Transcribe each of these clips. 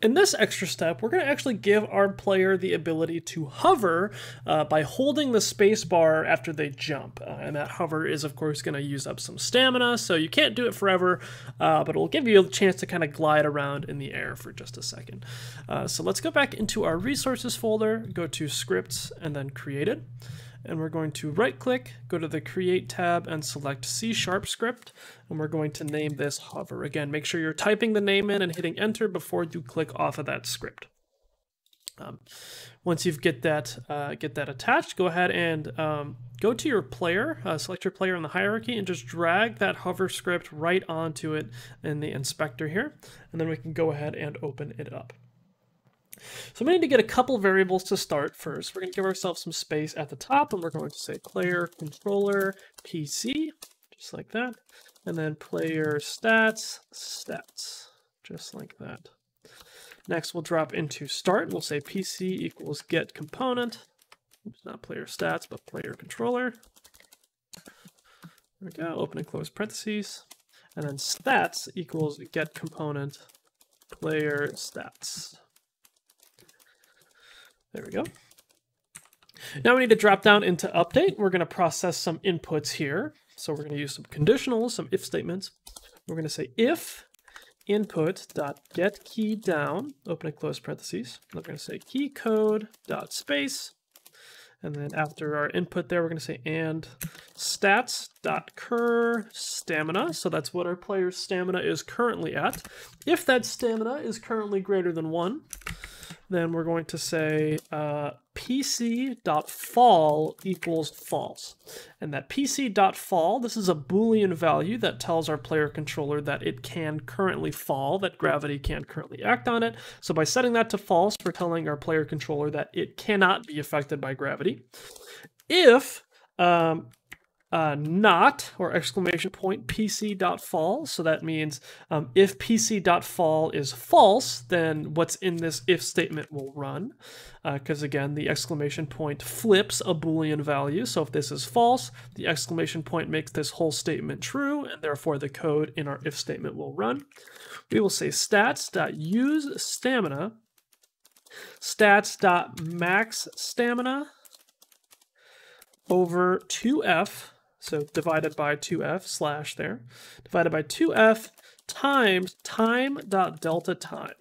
In this extra step, we're going to actually give our player the ability to hover by holding the space bar after they jump. And that hover is, of course, going to use up some stamina, so you can't do it forever, but it'll give you a chance to kind of glide around in the air for just a second. So let's go back into our resources folder, go to scripts, and then created. And we're going to right-click, go to the Create tab, and select C# script, and we're going to name this hover. Again, make sure you're typing the name in and hitting enter before you click off of that script. Once you get that attached, go ahead and go to your player, select your player in the hierarchy, and just drag that hover script right onto it in the inspector here, and then we can go ahead and open it up. So we need to get a couple variables to start first. We're going to give ourselves some space at the top, and we're going to say player controller PC, just like that, and then player stats, just like that. Next, we'll drop into start, and we'll say PC equals get component. Oops, not player stats, but player controller. There we go, open and close parentheses. And then stats equals get component player stats. There we go. Now we need to drop down into update. We're going to process some inputs here. So we're going to use some conditionals, some if statements. We're going to say if input.getKeyDown, open and close parentheses. We're going to say keyCode.space. And then after our input there, we're going to say and stats.cur stamina. So that's what our player's stamina is currently at. If that stamina is currently greater than 1, then we're going to say pc.fall equals false. And that pc.fall, this is a Boolean value that tells our player controller that it can currently fall, that gravity can't currently act on it. So by setting that to false, we're telling our player controller that it cannot be affected by gravity. If not, or exclamation point, pc.fall. So that means if pc.fall is false, then what's in this if statement will run. Because again, the exclamation point flips a Boolean value. So if this is false, the exclamation point makes this whole statement true, and therefore the code in our if statement will run. We will say stats.use stamina, stats.max stamina over 2f, so divided by 2f slash there, divided by 2f times time.delta time.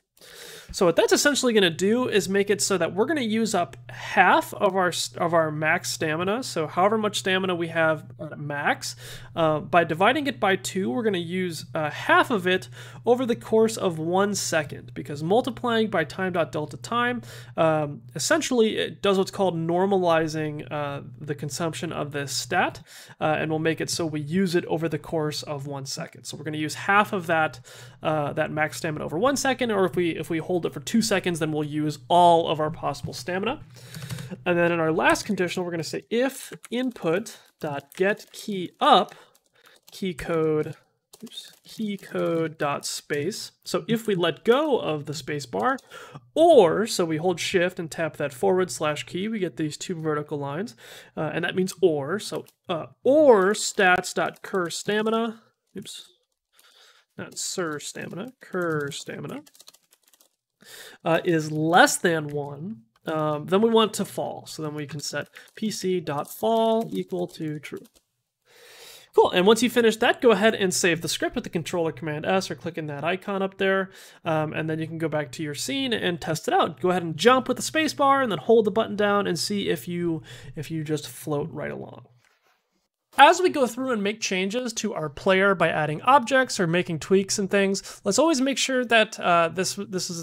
So what that's essentially going to do is make it so that we're going to use up half of our max stamina. So however much stamina we have at max, by dividing it by 2, we're going to use half of it over the course of 1 second, because multiplying by time.delta time essentially it does what's called normalizing the consumption of this stat, and will make it so we use it over the course of 1 second. So we're going to use half of that that max stamina over 1 second, or if we hold it for 2 seconds, then we'll use all of our possible stamina. And then in our last conditional, we're going to say if input.getKeyUp, keycode.space. So if we let go of the space bar, or, so we hold shift and tap that / key, we get these 2 vertical lines, and that means or. So or stats.cur stamina, oops, not sir stamina, cur stamina, is less than 1, then we want to fall. So then we can set pc.fall equal to true. Cool, and once you finish that, go ahead and save the script with the controller Command S or clicking that icon up there, and then you can go back to your scene and test it out. Go ahead and jump with the space bar and then hold the button down and see if you just float right along. As we go through and make changes to our player by adding objects or making tweaks and things, let's always make sure that this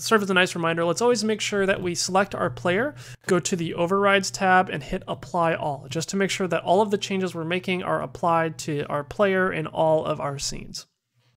serves as a nice reminder. Let's always make sure that we select our player, go to the Overrides tab, and hit Apply All, just to make sure that all of the changes we're making are applied to our player in all of our scenes.